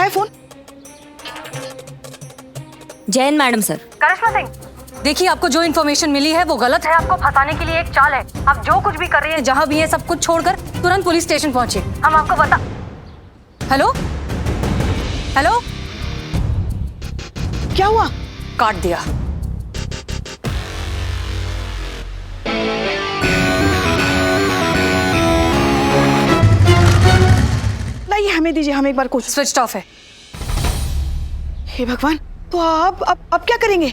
है phone? Jain madam sir. Karishma Singh, देखिए आपको जो इन्फॉर्मेशन मिली है वो गलत है। आपको फंसाने के लिए एक चाल है। आप जो कुछ भी कर रही हैं, जहां भी है, सब कुछ छोड़कर तुरंत पुलिस स्टेशन पहुंचे। हम आपको बता। हेलो हेलो, क्या हुआ? काट दिया। नहीं, हमें दीजिए, हम एक बार कोशिश। स्विच ऑफ है। हे भगवान, तो अब क्या करेंगे?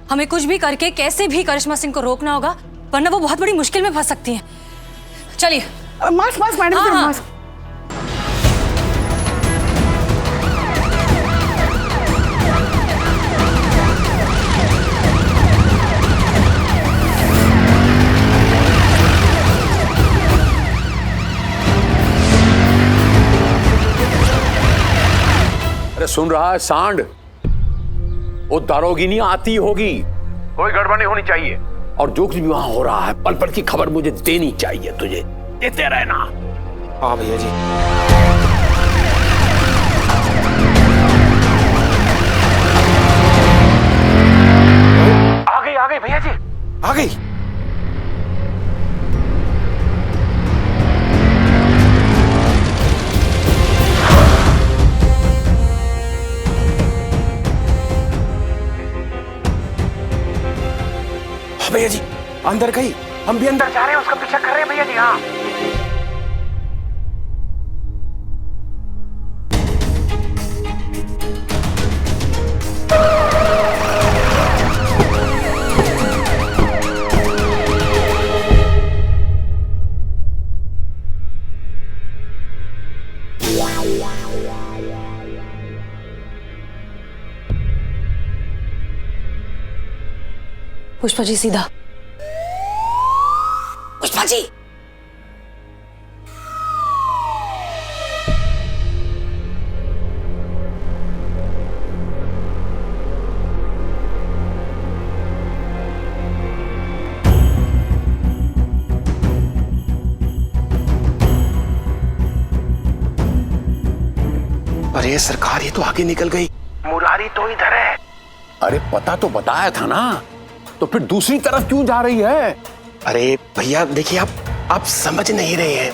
हमें कुछ भी करके कैसे भी करिश्मा सिंह को रोकना होगा, वरना वो बहुत बड़ी मुश्किल में फंस सकती हैं। चलिए। मास्क मास्क मैडम, हाँ, हाँ। मास्क। अरे सुन रहा है सांड? वो दारोगिनी आती होगी, कोई गड़बड़ नहीं होनी चाहिए। और जो कुछ भी वहां हो रहा है पल पल की खबर मुझे देनी चाहिए, तुझे देते रहना। हाँ भैया जी। आ गई भैया जी, आ गई। भैया जी अंदर गई, हम भी अंदर जा रहे हैं, उसका पीछा कर रहे हैं भैया जी। हाँ पुष्पा जी सीधा। पुष्पा जी। अरे सरकार, ये तो आगे निकल गई। मुरारी तो इधर है। अरे पता तो बताया था ना, तो फिर दूसरी तरफ क्यों जा रही है? अरे भैया देखिए, आप समझ नहीं रहे हैं।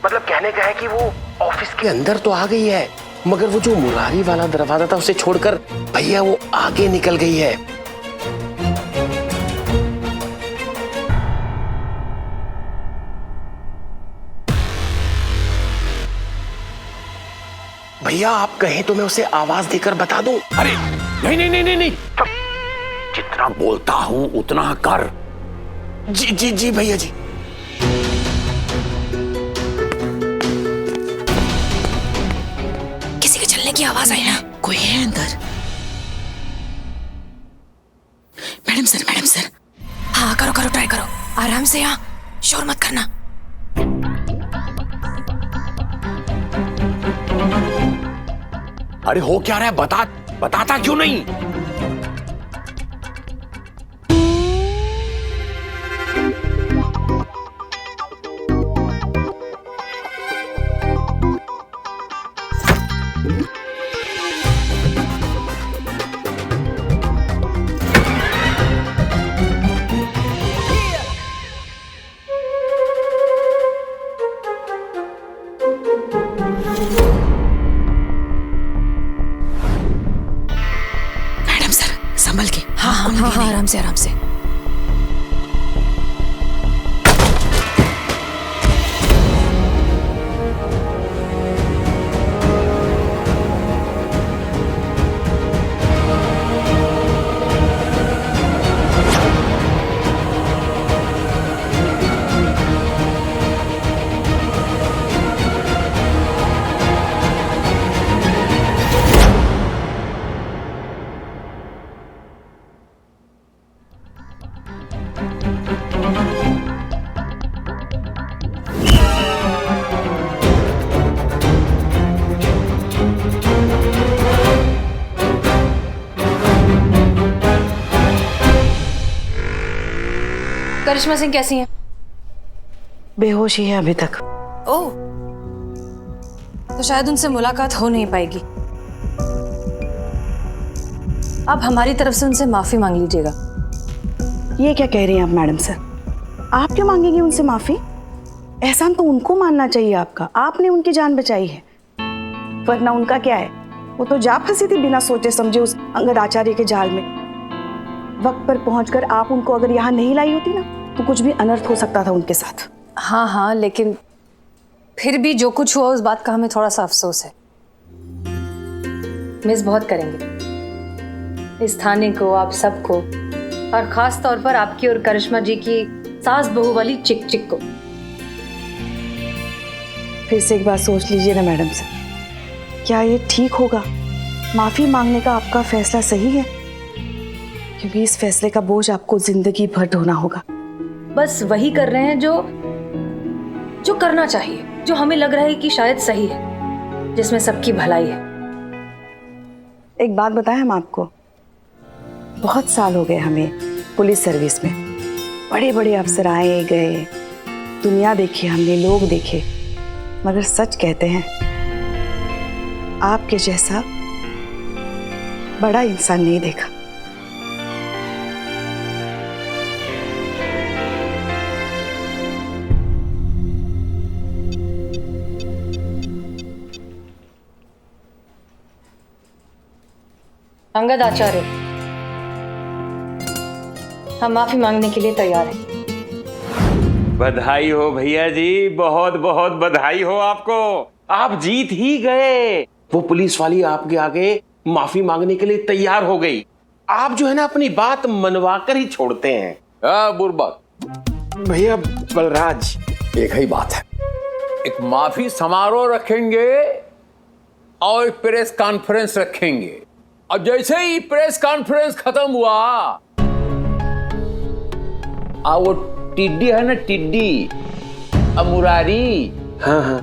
मतलब कहने का है कि वो ऑफिस के अंदर तो आ गई है, मगर वो जो मुरारी वाला दरवाजा था उसे छोड़कर भैया वो आगे निकल गई है। भैया आप कहें तो मैं उसे आवाज देकर बता दूं। अरे नहीं नहीं नहीं नहीं नहीं, जितना बोलता हूं उतना कर। जी जी जी भैया जी। किसी के चलने की आवाज आई ना? कोई है अंदर? Madam sir. हाँ करो करो, ट्राई करो, आराम से, यहाँ शोर मत करना। अरे हो क्या रहा है, बताता क्यों नहीं? संभल के। हाँ, आराम से। करिश्मा सिंह कैसी हैं? बेहोश ही है अभी तक। ओह, तो शायद उनसे मुलाकात हो नहीं पाएगी। अब हमारी तरफ से उनसे माफी मांग लीजिएगा। ये क्या कह रही हैं आप मैडम सर? आप क्यों मांगेंगी उनसे माफी? एहसान तो उनको मानना चाहिए आपका, आपने उनकी जान बचाई है। वरना उनका क्या है, वो तो जा फंसी थी बिना सोचे समझे उस अंगद आचार्य के जाल में। वक्त पर पहुंचकर आप उनको अगर यहाँ नहीं लाई होती ना, तो कुछ भी अनर्थ हो सकता था उनके साथ। हाँ हाँ, लेकिन फिर भी जो कुछ हुआ उस बात का हमें थोड़ा सा अफसोस है। मिस बहुत करेंगे इस थाने को, आप सबको, और खास तौर पर आपकी और करिश्मा जी की सास बहू वाली चिक चिक को। फिर से एक बार सोच लीजिए ना मैडम सर, क्या ये ठीक होगा? माफी मांगने का आपका फैसला सही है? क्योंकि इस फैसले का बोझ आपको जिंदगी भर ढोना होगा। बस वही कर रहे हैं जो करना चाहिए, जो हमें लग रहा है कि शायद सही है, जिसमें सबकी भलाई है। एक बात बताएं हम आपको, बहुत साल हो गए हमें पुलिस सर्विस में। बड़े बड़े अफसर आए गए, दुनिया देखी हमने, लोग देखे, मगर सच कहते हैं आपके जैसा बड़ा इंसान नहीं देखा। अंगद आचार्य, हम माफी मांगने के लिए तैयार हैं। बधाई हो भैया जी, बहुत बहुत बधाई हो आपको। आप जीत ही गए। वो पुलिस वाली आपके आगे माफी मांगने के लिए तैयार हो गई। आप जो है ना अपनी बात मनवा कर ही छोड़ते हैं। बुर्बक भैया बलराज, एक ही बात है, एक माफी समारोह रखेंगे और एक प्रेस कॉन्फ्रेंस रखेंगे। और जैसे ही प्रेस कॉन्फ्रेंस खत्म हुआ, वो टिड्डी है ना, टिड्डी मुरारी, हाँ हाँ,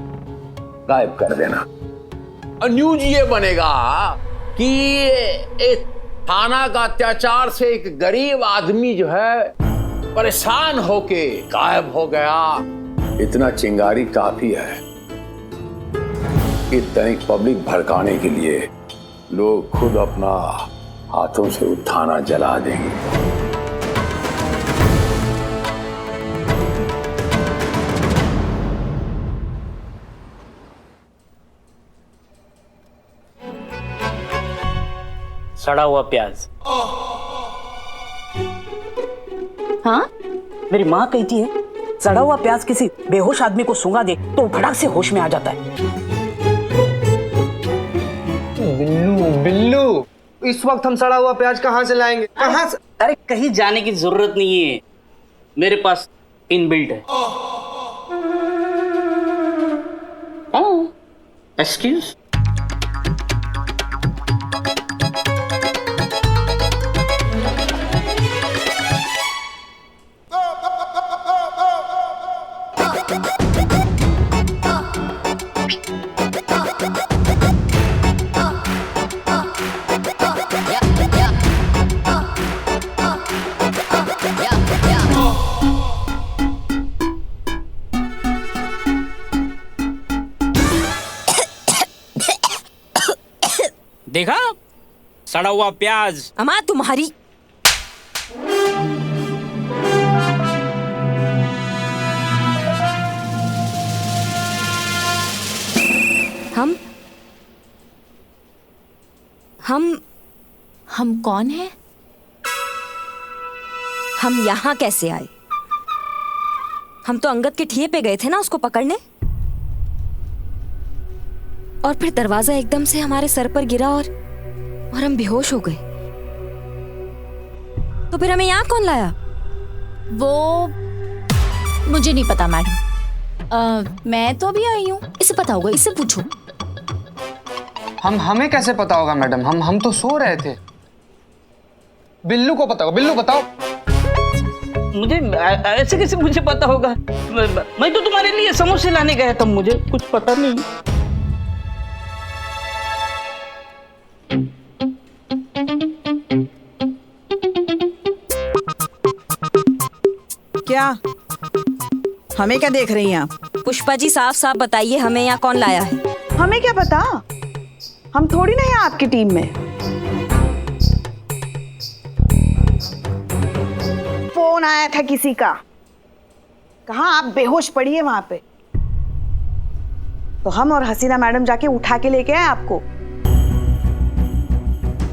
गायब कर देना। और न्यूज ये बनेगा कि एक थाना का अत्याचार से एक गरीब आदमी जो है परेशान होके गायब हो गया। इतना चिंगारी काफी है कि तनिक पब्लिक भड़काने के लिए लोग खुद अपना हाथों से वो थाना जला देंगे। सड़ा हुआ प्याज। हाँ, मेरी माँ कहती है सड़ा हुआ प्याज किसी बेहोश आदमी को सूंघा दे तो फटाक से होश में आ जाता है। बिल्लू बिल्लू, इस वक्त हम सड़ा हुआ प्याज कहाँ से लाएंगे? कहाँ से? अरे कहीं जाने की जरूरत नहीं है, मेरे पास इनबिल्ट है। एक्सक्यूज। देखा, सड़ा हुआ प्याज। अम्मा तुम्हारी। हम कौन हैं? हम यहाँ कैसे आए? हम तो अंगद के ठिये पे गए थे ना उसको पकड़ने, और फिर दरवाजा एकदम से हमारे सर पर गिरा और हम बेहोश हो गए। तो फिर हमें यहाँ कौन लाया? वो मुझे नहीं पता मैडम, मैं तो अभी आई हूँ। इसे पता होगा, इससे पूछो। हमें कैसे पता होगा मैडम? हम तो सो रहे थे। बिल्लू को पता होगा। बिल्लू बताओ। मुझे ऐसे कैसे मुझे पता होगा? मैं तो तुम्हारे लिए समोसे लाने गया था, मुझे कुछ पता नहीं। क्या? हमें क्या देख रही हैं आप? पुष्पा जी साफ साफ बताइए, हमें यहाँ कौन लाया है? हमें क्या पता, हम थोड़ी ना हैं आपकी टीम में। फोन आया था किसी का। कहाँ आप बेहोश पड़ी है वहां पे, तो हम और हसीना मैडम जाके उठा के लेके आए आपको।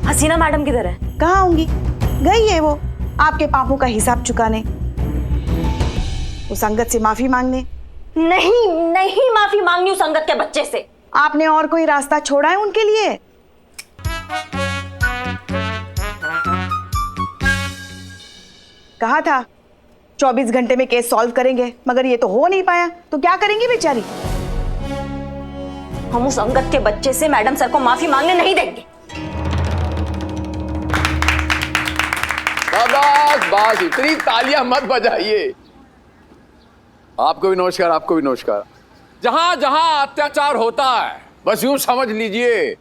हसीना मैडम किधर है? कहाँ होंगी, गई है वो आपके पापों का हिसाब चुकाने, वो संगत से माफी मांगने। नहीं नहीं, माफी मांगनी हूँ संगत के बच्चे से। आपने और कोई रास्ता छोड़ा है उनके लिए? कहा था 24 घंटे में केस सॉल्व करेंगे, मगर ये तो हो नहीं पाया, तो क्या करेंगी बेचारी? हम उस अंगद के बच्चे से मैडम सर को माफी मांगने नहीं देंगे। बस इतनी तालियां मत बजाइए। आपको भी नमस्कार, आपको भी नमस्कार। जहां जहां अत्याचार होता है बस यूं समझ लीजिए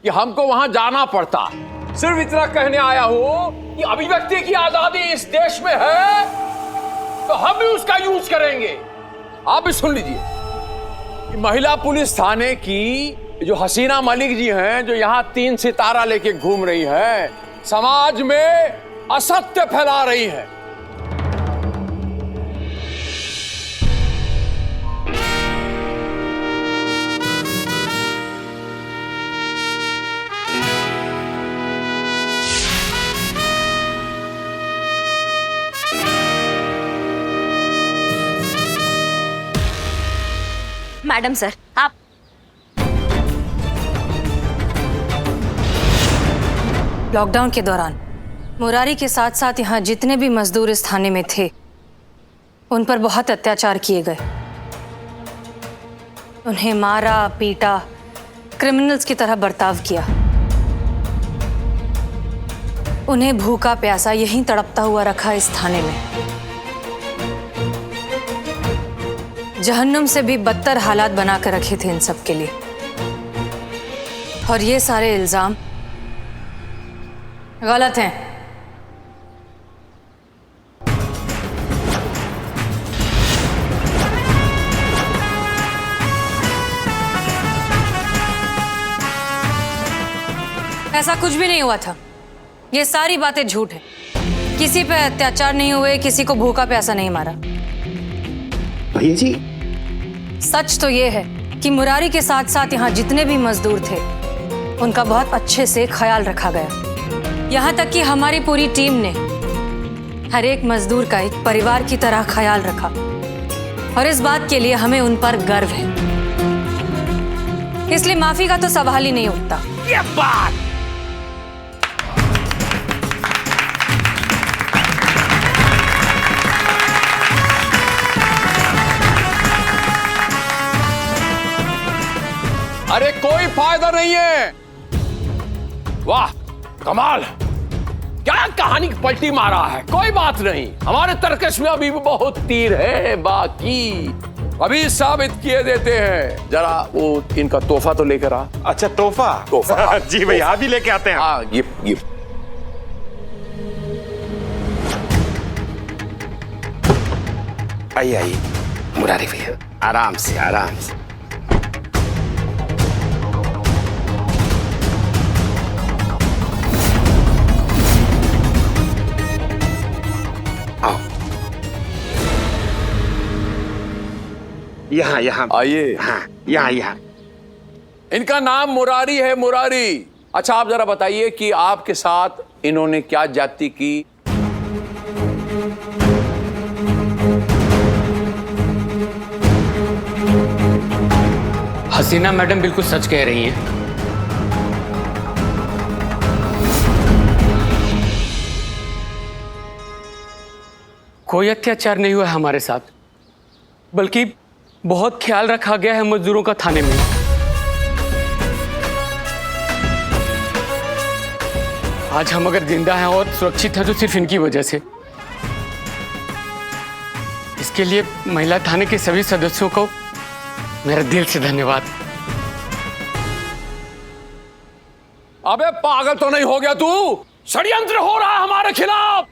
कि हमको वहां जाना पड़ता। सिर्फ इतना कहने आया हूं कि अभिव्यक्ति की आजादी इस देश में है तो हम भी उसका यूज करेंगे। आप भी सुन लीजिए कि महिला पुलिस थाने की जो हसीना मलिक जी हैं, जो यहां 3 सितारा लेके घूम रही हैं, समाज में असत्य फैला रही है। मैडम सर, आप लॉकडाउन के दौरान मुरारी के साथ साथ यहाँ जितने भी मजदूर इस थाने में थे उन पर बहुत अत्याचार किए गए। उन्हें मारा पीटा, क्रिमिनल्स की तरह बर्ताव किया। उन्हें भूखा प्यासा यहीं तड़पता हुआ रखा इस थाने में। जहन्नुम से भी बदतर हालात बनाकर रखे थे इन सब के लिए। और ये सारे इल्जाम गलत हैं। ऐसा कुछ भी नहीं हुआ था। ये सारी बातें झूठ है। किसी पे अत्याचार नहीं हुए, किसी को भूखा प्यासा नहीं मारा। भैया जी, सच तो ये है कि मुरारी के साथ साथ यहाँ जितने भी मजदूर थे उनका बहुत अच्छे से ख्याल रखा गया। यहाँ तक कि हमारी पूरी टीम ने हर एक मजदूर का एक परिवार की तरह ख्याल रखा और इस बात के लिए हमें उन पर गर्व है। इसलिए माफी का तो सवाल ही नहीं उठता। ये बात अरे कोई फायदा नहीं है। वाह कमाल, क्या कहानी की पलटी मारा है। कोई बात नहीं, हमारे तर्कश में अभी भी बहुत तीर है बाकी, अभी साबित किए देते हैं। जरा वो इनका तोहफा तो लेकर आ। अच्छा तोहफा? तोहफा जी भैया, अभी लेके आते हैं। हाँ, गिफ्ट गिफ्ट। आइए आइए मुरारी भैया, आराम से आराम से। आओ, यहाँ यहाँ आइए। हाँ, यहाँ यहाँ। इनका नाम मुरारी है, मुरारी। अच्छा आप जरा बताइए कि आपके साथ इन्होंने क्या जाति की? हसीना मैडम बिल्कुल सच कह रही हैं। कोई अत्याचार नहीं हुआ है हमारे साथ, बल्कि बहुत ख्याल रखा गया है मजदूरों का थाने में। आज हम अगर जिंदा हैं और सुरक्षित हैं तो सिर्फ इनकी वजह से। इसके लिए महिला थाने के सभी सदस्यों को मेरे दिल से धन्यवाद। अबे पागल तो नहीं हो गया तू? षड्यंत्र हो रहा है हमारे खिलाफ।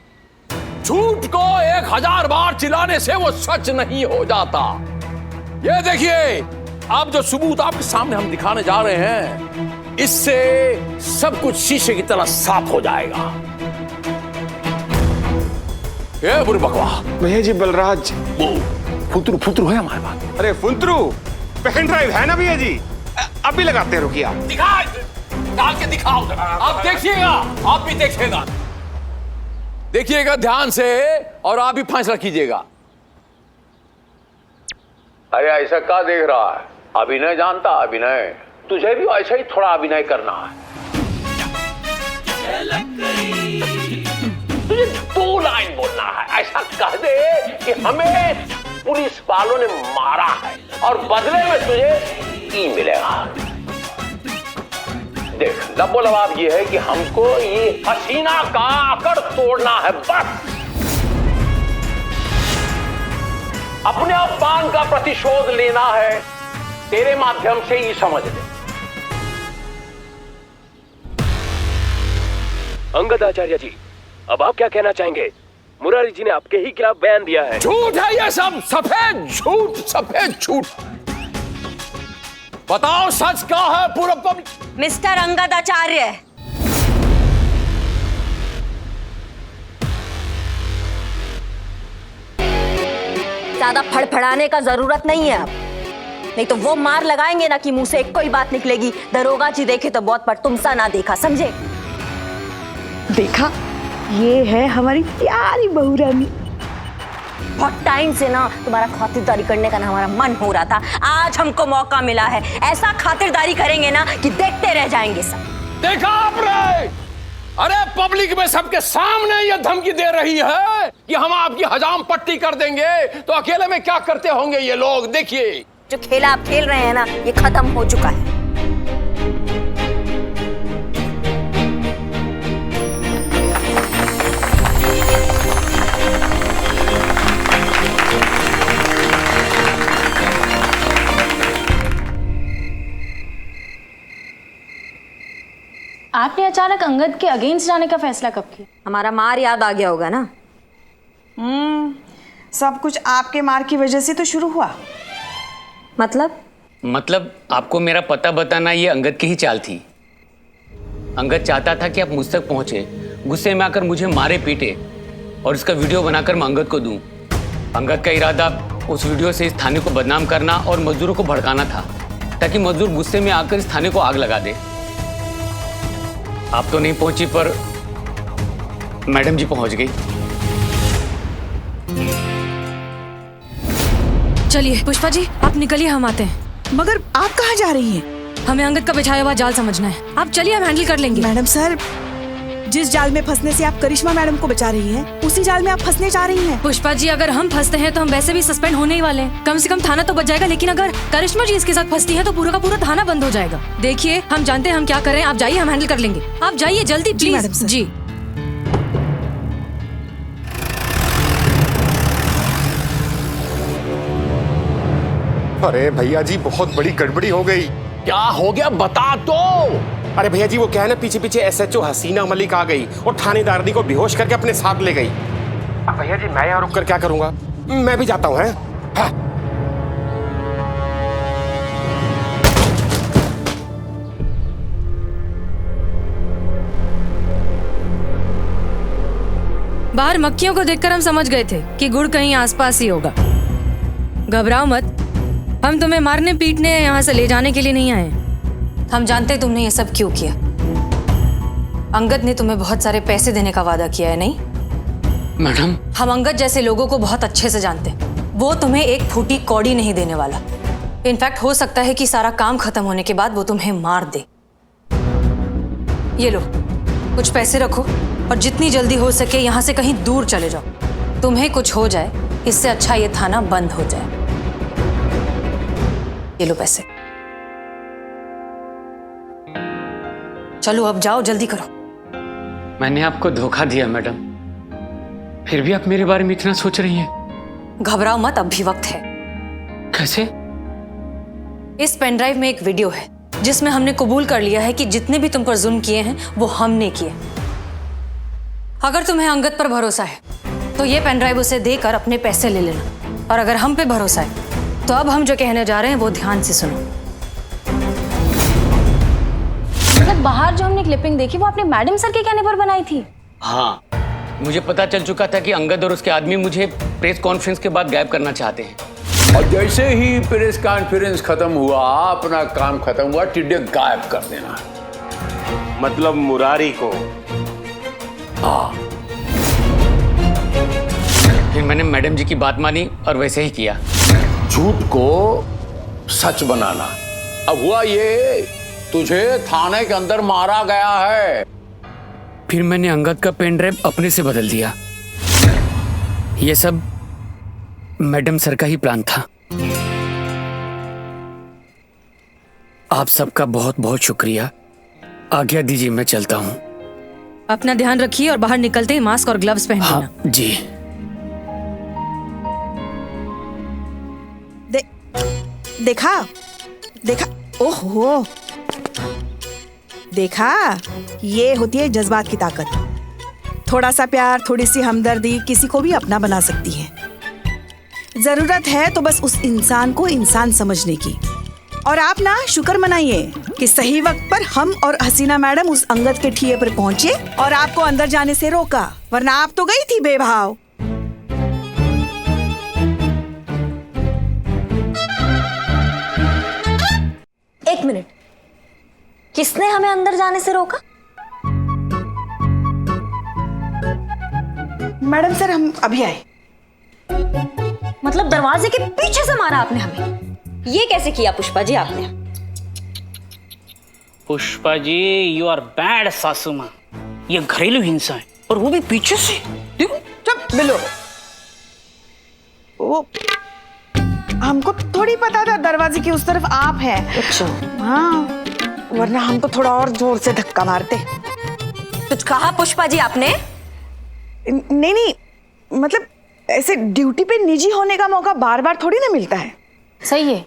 झूठ को 1000 बार चिल्लाने से वो सच नहीं हो जाता। ये देखिए, अब जो सबूत आपके सामने हम दिखाने जा रहे हैं, इससे सब कुछ शीशे की तरह साफ हो जाएगा। ए बुरी बकवा, भैया जी बलराज वो फुतरू फुतरू है हमारे पास। अरे फुंतरू पेन ड्राइव है ना भैया जी, अभी लगाते हैं, रुकिए आप। दिखा, डाल के दिखाओ, आप देखिएगा, आप भी देखिएगा, देखिएगा ध्यान से और आप भी फैसला कीजिएगा। अरे ऐसा क्या देख रहा है? अभिनय जानता, अभिनय तुझे भी ऐसा ही थोड़ा अभिनय करना है। तुझे 2 लाइन बोलना है, ऐसा कह दे कि हमें पुलिस वालों ने मारा है और बदले में तुझे ई मिलेगा। देख लबोलबाब ये है कि हमको ये हसीना का आकड़ तोड़ना है, बस अपने अपमान का प्रतिशोध लेना है, तेरे माध्यम से ही समझ ले। अंगद आचार्य जी, अब आप क्या कहना चाहेंगे? मुरारी जी ने आपके ही खिलाफ बयान दिया है। झूठ है ये सब, सफेद झूठ, सफेद झूठ। बताओ सच क्या है पूरा पब्लिक? मिस्टर अंगद आचार्य, ज्यादा फड़फड़ाने का जरूरत नहीं है अब, नहीं तो वो मार लगाएंगे ना कि मुंह से एक कोई बात निकलेगी। दरोगा जी देखे तो बहुत, पर तुमसा ना देखा, समझे? देखा, ये है हमारी प्यारी बहू रानी। बहुत टाइम से ना तुम्हारा खातिरदारी करने का ना हमारा मन हो रहा था, आज हमको मौका मिला है। ऐसा खातिरदारी करेंगे ना कि देखते रह जाएंगे सब। देखा आपने? अरे पब्लिक में सबके सामने ये धमकी दे रही है कि हम आपकी हजाम पट्टी कर देंगे, तो अकेले में क्या करते होंगे ये लोग? देखिए, जो खेला आप खेल रहे हैं ना, ये खत्म हो चुका है। आपने अचानक अंगद के अगेंस्ट जाने का फैसला कब किया? हमारा मार याद आ गया होगा ना। सब कुछ आपके मार की वजह से तो शुरू हुआ। मतलब आपको मेरा पता बताना ये अंगद की ही चाल थी। अंगद चाहता था कि आप मुझ तक पहुंचे, गुस्से में आकर मुझे मारे पीटे और इसका वीडियो बनाकर मैं अंगद को दूं। अंगद का इरादा उस वीडियो से इस थाने को बदनाम करना और मजदूरों को भड़काना था, ताकि मजदूर गुस्से में आकर इस थाने को आग लगा दे। आप तो नहीं पहुंची, पर मैडम जी पहुंच गई। चलिए पुष्पा जी, आप निकलिए, हम आते हैं। मगर आप कहाँ जा रही हैं? हमें अंगद का बिछाया हुआ जाल समझना है। आप चलिए, हम हैंडल कर लेंगे। मैडम सर, जिस जाल में फंसने से आप करिश्मा मैडम को बचा रही हैं, उसी जाल में आप फंसने जा रही हैं। पुष्पा जी, अगर हम फंसते हैं तो हम वैसे भी सस्पेंड होने ही वाले हैं। कम से कम थाना तो बच जाएगा, लेकिन अगर करिश्मा जी इसके साथ फंसती है तो पूरा का पूरा थाना बंद हो जाएगा। देखिए, हम जानते हैं हम क्या करें, आप जाइए, हम हैंडल कर लेंगे। आप जाइए जल्दी प्लीज। Madam sir. जी। अरे भैया जी, बहुत बड़ी गड़बड़ी हो गई। क्या हो गया बता दो। अरे भैया जी, वो क्या है ना, पीछे पीछे SHO हसीना मलिक आ गई और थानेदारनी को बेहोश करके अपने साथ ले गई। अब भैया जी, मैं यहाँ रुक कर क्या करूंगा? मैं भी जाता हूँ। हाँ। बाहर मक्खियों को देखकर हम समझ गए थे कि गुड़ कहीं आसपास ही होगा। घबराओ मत, हम तुम्हें मारने पीटने यहाँ से ले जाने के लिए नहीं आए। हम जानते तुमने ये सब क्यों किया। अंगद ने तुम्हें बहुत सारे पैसे देने का वादा किया है, नहीं? मैडम, हम अंगद जैसे लोगों को बहुत अच्छे से जानते हैं। वो तुम्हें एक फूटी कौड़ी नहीं देने वाला। इनफैक्ट हो सकता है कि सारा काम खत्म होने के बाद वो तुम्हें मार दे। ये लो, कुछ पैसे रखो और जितनी जल्दी हो सके यहाँ से कहीं दूर चले जाओ। तुम्हें कुछ हो जाए, इससे अच्छा ये थाना बंद हो जाए। ये लो पैसे, चलो अब जाओ, जल्दी करो। मैंने आपको धोखा दिया मैडम, फिर भी आप मेरे बारे में इतना सोच रही हैं। घबराओ मत, अब भी वक्त है। कैसे? इस पेनड्राइव में एक वीडियो है जिसमें हमने कबूल कर लिया है कि जितने भी तुम पर जुल्म किए हैं वो हमने किए। अगर तुम्हें अंगद पर भरोसा है तो ये पेनड्राइव उसे देकर अपने पैसे ले लेना, और अगर हम पे भरोसा है तो अब हम जो कहने जा रहे हैं वो ध्यान से सुनो। मतलब बाहर जो हमने क्लिपिंग देखी वो आपने मैडम सर के कहने पर बनाई थी? हाँ, मुझे पता चल चुका था कि अंगद और उसके आदमी मुझे प्रेस कॉन्फ्रेंस के बाद गायब करना चाहते हैं। और जैसे ही प्रेस कॉन्फ्रेंस खत्म हुआ, अपना काम खत्म हुआ, टिड्डे गायब कर देना। मतलब मुरारी को? हाँ। फिर मैंने मैडम जी की बात मानी और वैसे ही किया। झूठ को सच बनाना। अब हुआ ये, तुझे थाने के अंदर मारा गया है। फिर मैंने अंगद का पेन ड्राइव अपने से बदल दिया। ये सब मैडम सर का ही प्लान था। आप सबका बहुत बहुत शुक्रिया। आज्ञा दीजिए, मैं चलता हूँ। अपना ध्यान रखिए और बाहर निकलते ही मास्क और ग्लव्स पहन लेना। हाँ जी। देखा, ओहो, देखा, ये होती है जज्बात की ताकत। थोड़ा सा प्यार, थोड़ी सी हमदर्दी किसी को भी अपना बना सकती है। जरूरत है तो बस उस इंसान को इंसान समझने की। और आप ना शुक्र मनाइए कि सही वक्त पर हम और हसीना मैडम उस अंगद के ठिये पर पहुंचे और आपको अंदर जाने से रोका, वरना आप तो गई थी बेभाव। एक मिनट, किसने हमें अंदर जाने से रोका? मैडम सर, हम अभी आए। मतलब दरवाजे के पीछे से मारा आपने हमें? ये कैसे किया पुष्पा जी आपने? Pushpa ji, you are bad सासू माँ। ये घरेलू हिंसा है और वो भी पीछे से। देखो, चुप बिलो। वो हमको थोड़ी पता था दरवाजे की उस तरफ आप हैं। अच्छा। हाँ, वरना हम तो थोड़ा और जोर से धक्का मारते। कुछ कहा पुष्पा जी आपने? नहीं, मतलब ऐसे ड्यूटी पे निजी होने का मौका बार बार थोड़ी ना मिलता है। सही है।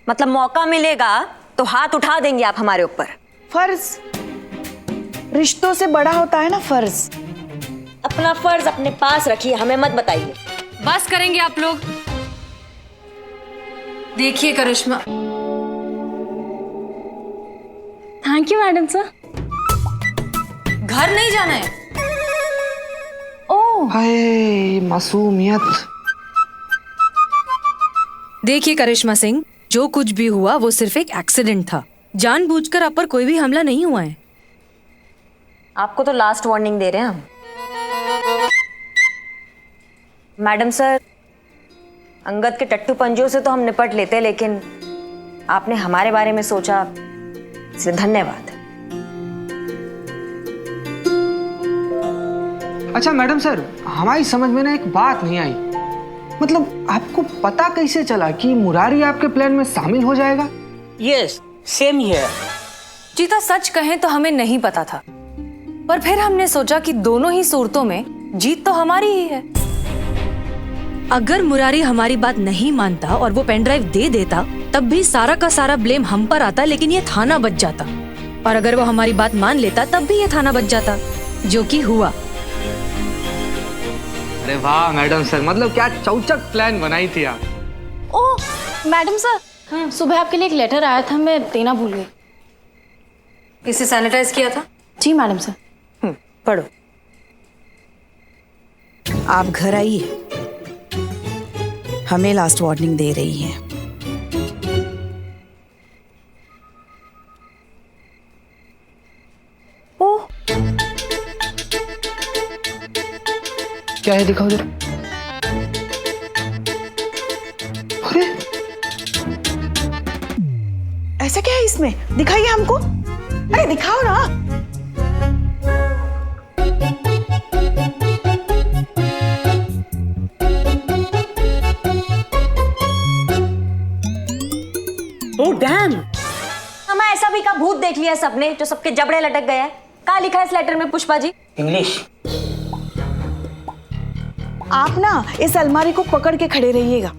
मतलब मौका मिलेगा तो हाथ उठा देंगे आप हमारे ऊपर? फर्ज रिश्तों से बड़ा होता है ना, फर्ज। अपना फर्ज अपने पास रखिए, हमें मत बताइए। बस करेंगे आप लोग। देखिए Karishma. Thank you madam sir. घर नहीं जाना है। ओह, हाय मासूमियत। देखिए करिश्मा सिंह, जो कुछ भी हुआ वो सिर्फ एक एक्सीडेंट था। जानबूझकर आप पर कोई भी हमला नहीं हुआ है। आपको तो लास्ट वार्निंग दे रहे हैं हम। मैडम सर, अंगद के टट्टू पंजों से तो हम निपट लेते, लेकिन आपने हमारे बारे में सोचा, इसलिए धन्यवाद। अच्छा मैडम सर, हमारी समझ में ना एक बात नहीं आई। मतलब आपको पता कैसे चला कि मुरारी आपके प्लान में शामिल हो जाएगा? Yes, same here. जीता, सच कहें तो हमें नहीं पता था, पर फिर हमने सोचा कि दोनों ही सूरतों में जीत तो हमारी ही है। अगर मुरारी हमारी बात नहीं मानता और वो पेन ड्राइव दे देता, तब भी सारा का सारा ब्लेम हम पर आता, लेकिन ये थाना बच जाता। और अगर वो हमारी बात मान लेता, तब भी ये थाना बच जाता, जो कि हुआ। अरे वाह मैडम सर, मतलब क्या चौचक प्लान बनाई थी आप। ओह मैडम सर, सुबह आपके लिए एक लेटर आया था, मैं देना भूल गई। इसे सैनिटाइज किया था? जी मैडम सर। पढ़ो। आप घर आइए, हमें लास्ट वार्निंग दे रही हैं। ओह, क्या है, दिखाओ जरा। अरे ऐसा क्या है इसमें? दिखाइए हमको। अरे दिखाओ ना। ओह डैम, हमें ऐसा भी का भूत देख लिया सबने, जो सबके जबड़े लटक गए हैं। क्या लिखा है इस लेटर में पुष्पा जी? इंग्लिश। आप ना इस अलमारी को पकड़ के खड़े रहिएगा,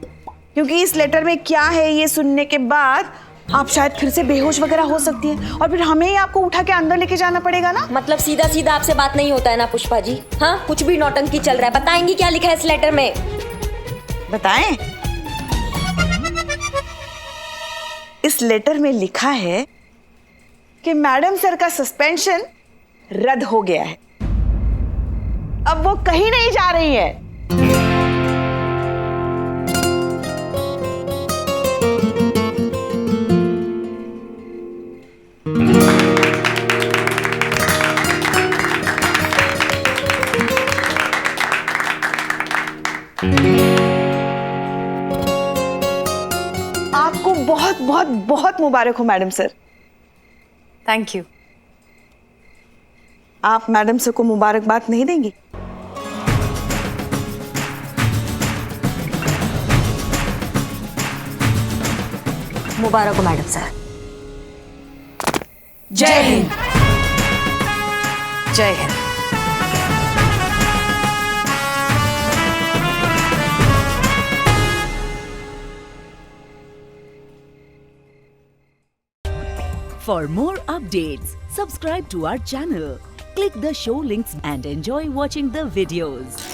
क्योंकि इस लेटर में क्या है ये सुनने के बाद आप शायद फिर से बेहोश वगैरह हो सकती हैं, और फिर हमें ही आपको उठा के अंदर लेके जाना पड़ेगा ना। मतलब सीधा सीधा आपसे बात नहीं होता है ना पुष्पा जी? हाँ, कुछ भी नौटंकी चल रहा है। बताएंगी क्या लिखा है इस लेटर में? बताएं? इस लेटर में लिखा है कि मैडम सर का सस्पेंशन रद्द हो गया है। अब वो कहीं नहीं जा रही है। आपको बहुत बहुत बहुत मुबारक हो मैडम सर। Thank you. आप मैडम सर को मुबारकबाद नहीं देंगी? मुबारक हो मैडम सर। जय हिंद। जय Hind. For more updates, subscribe to our channel, click the show links and enjoy watching the videos.